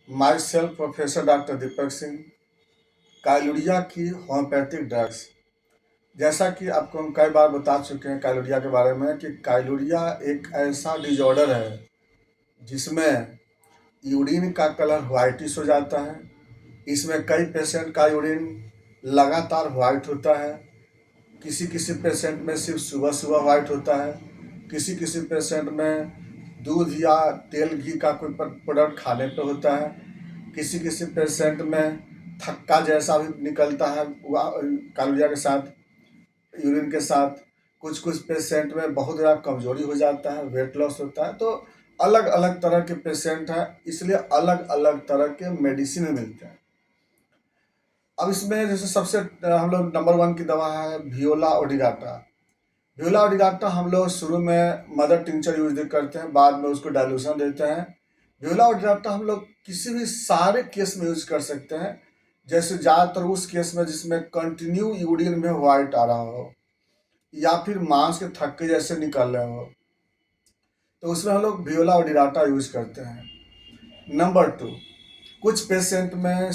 My self professor doctor Deepak Singh. काइलुरिया की homeopathic drugs. जैसा कि आपको हम कई बार बता चुके हैं काइलुरिया के बारे में कि काइलुरिया एक ऐसा डिजॉर्डर है जिसमें यूरिन का कलर वाइटिश हो जाता है। इसमें कई पेशेंट का यूरिन लगातार वाइट होता है। किसी किसी पेशेंट में सिर्फ सुबह सुबह वाइट होता है। किसी किसी पेशेंट में दूध या तेल घी का कोई प्रोडक्ट खाने पे होता है। किसी किसी पेशेंट में थक्का जैसा भी निकलता है कालूरिया के साथ, यूरिन के साथ। कुछ कुछ पेशेंट में बहुत ज़्यादा कमजोरी हो जाता है, वेट लॉस होता है। तो अलग अलग तरह के पेशेंट हैं, इसलिए अलग अलग तरह के मेडिसिन मिलते हैं। अब इसमें जैसे सबसे हम लोग नंबर 1 की दवा है वियोला ओडिगाटा। वियोला ओडिगाटा हम लोग शुरू में मदर टिंचर यूज करते हैं, बाद में उसको डाइल्यूशन देते हैं। वियोला ओडिगाटा हम लोग किसी भी सारे केस में यूज कर सकते हैं, जैसे ज़्यादातर उस केस में जिसमें कंटिन्यू यूरिन में वाइट आ रहा हो या फिर मांस के थक्के जैसे निकल रहे हो, तो उसमें हम लोग वियोला ओडिगाटा यूज करते हैं। नंबर 2, कुछ पेशेंट में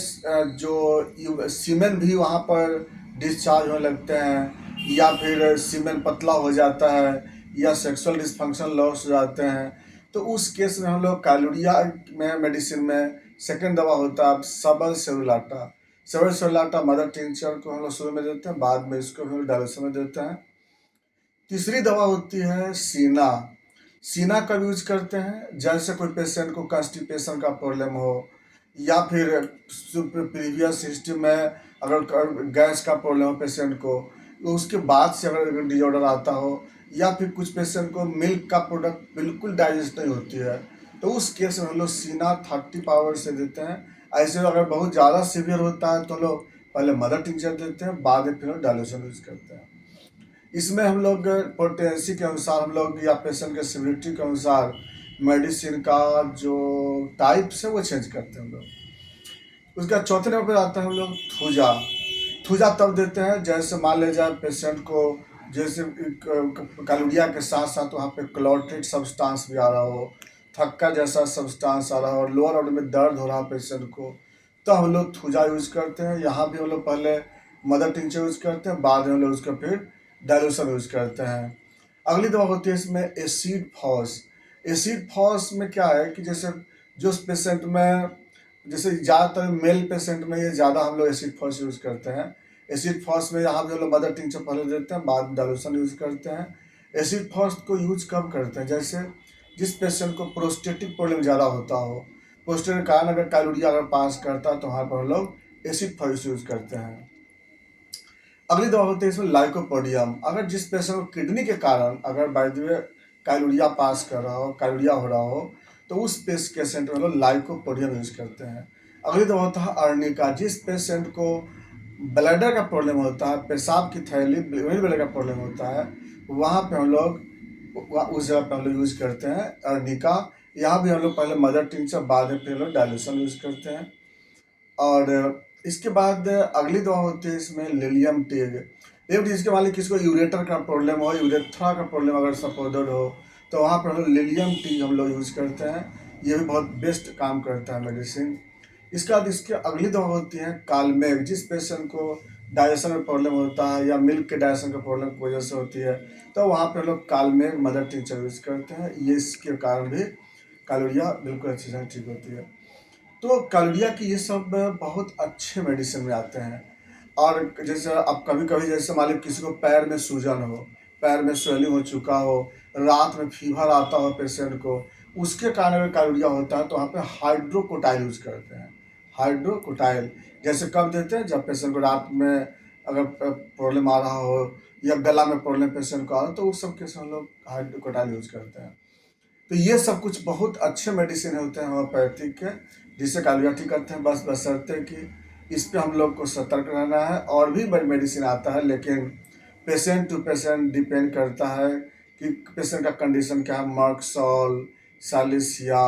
जो सीमेन भी वहाँ पर डिस्चार्ज होने लगते हैं, या फिर सीमेन पतला हो जाता है, या सेक्सुअल डिस्फंक्शन लॉस हो जाते हैं, तो उस केस में हम लोग कालुरिया में मेडिसिन में सेकेंड दवा होता है सबल सेरुलाटा। सबल सेरुलाटा मदर टिंचर को हम लोग शुरू में देते हैं, बाद में इसको हम लोग डायल्यूशन में देते हैं। तीसरी दवा होती है सीना। सीना कब यूज करते हैं, जैसे कोई पेशेंट को कॉन्स्टिपेशन का प्रॉब्लम हो, या फिर प्रीवियस हिस्ट्री में अगर गैस का प्रॉब्लम हो पेशेंट को, तो उसके बाद से अगर डिजॉर्डर आता हो, या फिर कुछ पेशेंट को मिल्क का प्रोडक्ट बिल्कुल डाइजेस्ट नहीं होती है, तो उस केस में हम लोग सीना 30 पावर से देते हैं। ऐसे अगर बहुत ज़्यादा सीवियर होता है तो हम लोग पहले मदर टिंचर देते हैं, बाद में फिर डाइल्यूशन यूज करते हैं। इसमें हम लोग पोटेंसी के अनुसार हम लोग या पेशेंट के सिविलिटी के अनुसार मेडिसिन का जो टाइप्स है वो चेंज करते हैं हम लोग। उसका चौथे नंबर पर आता है हम लोग थूजा। थूजा तब देते हैं जैसे मान ले जाए पेशेंट को जैसे कालूरिया के साथ साथ वहाँ पे क्लॉटेड सब्सटेंस भी आ रहा हो, थक्का जैसा सब्सटेंस आ रहा हो, लोअर बॉडी में दर्द हो रहा है पेशेंट को, तो हम लोग थूजा यूज करते हैं। यहाँ भी हम लोग पहले मदर टिंचर यूज करते हैं, बाद में हम लोग उसका फिर डाइल्यूशन यूज करते हैं। अगली दवा होती है इसमें एसिड फॉस। एसिड फॉस में क्या है कि जैसे जो पेशेंट में, जैसे ज़्यादातर मेल पेशेंट में ये ज़्यादा हम लोग एसिड फॉस यूज़ करते हैं। एसिड फॉस में यहाँ भी हम लोग मदर टिंचर पहले देते हैं, बाद में डाइल्यूशन यूज करते हैं। एसिड फॉस को यूज कब करते हैं, जैसे जिस पेशेंट को प्रोस्टेटिक प्रॉब्लम ज़्यादा होता हो, प्रोस्टेट के कारण अगर कालूरिया अगर पास करता है तो वहाँ पर हम लोग एसिड फॉस यूज करते हैं। अगली दवा होती है इसमें लाइकोपोडियम। अगर जिस पेशेंट को किडनी के कारण अगर बाय द वे कालूरिया पास कर रहा हो, कालूरिया हो रहा हो, तो उस पेशेंट में हम लोग लाइकोपोडियम यूज करते हैं। अगली दवा होता है अर्निका। जिस पेशेंट को ब्लैडर का प्रॉब्लम होता है, पेशाब की थैली ब्लैडर का प्रॉब्लम होता है, वहाँ पे हम लोग उस जगह पे हम लोग यूज करते हैं अर्निका। यहाँ भी हम लोग पहले मदर टिंचर, बाद में फिर हम लोग डाइल्यूशन यूज करते हैं। और इसके बाद अगली दवा होती है इसमें लिलियम टेग। लिलियम टेग इसके वाले किसी को यूरेटर का प्रॉब्लम हो, यूरेथ्रा का प्रॉब्लम अगर सपोर्टेड हो, तो वहाँ पर हम लोग लिलियम टी हम लोग यूज़ करते हैं। ये भी बहुत बेस्ट काम करता है मेडिसिन। इसके बाद इसके अगली दवा होती है कालमेग। जिस पेशेंट को डाइजेशन में प्रॉब्लम होता है या मिल्क के डाइजेशन का प्रॉब्लम की वजह से होती है, तो वहाँ पर हम लोग कालमेग मदर टिंचर यूज़ करते हैं। ये इसके कारण भी कालूरिया बिल्कुल अच्छी तरह ठीक होती है। तो कालूरिया की ये सब बहुत अच्छे मेडिसिन में आते हैं। और जैसे अब कभी कभी जैसे मान लो किसी को पैर में सूजन हो, पैर में स्वेलिंग हो चुका हो, रात में फीवर आता हो पेशेंट को, उसके कारण अगर कालूरिया होता है तो वहाँ पे हाइड्रोकोटाइल यूज करते हैं। हाइड्रोकोटाइल जैसे कब देते हैं, जब पेशेंट को रात में अगर प्रॉब्लम आ रहा हो या गला में प्रॉब्लम पेशेंट को आ रहा हो, तो उस सब केस में हम लोग हाइड्रोकोटाइल यूज करते हैं। तो ये सब कुछ बहुत अच्छे मेडिसिन होते हैं होम्योपैथिक के, जिससे कालूरिया ठीक करते हैं। बस बशर्ते कि इस पे हम लोग को सतर्क रहना है। और भी मेडिसिन आता है, लेकिन पेशेंट टू पेशेंट डिपेंड करता है कि पेशेंट का कंडीशन क्या है। मर्कसॉल, सालिसिया,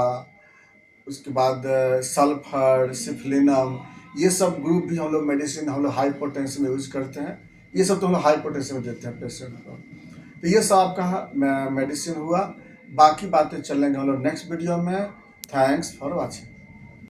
उसके बाद सल्फर, सिफलिनम, ये सब ग्रुप भी हम लोग मेडिसिन हम लोग हाई पोटेंसी में यूज़ करते हैं। ये सब तो हम लोग हाई पोटेंसी में देते हैं पेशेंट को। तो ये सब आपका मेडिसिन हुआ। बाकी बातें चलेंगे हम लोग नेक्स्ट वीडियो में। Thanks for watching.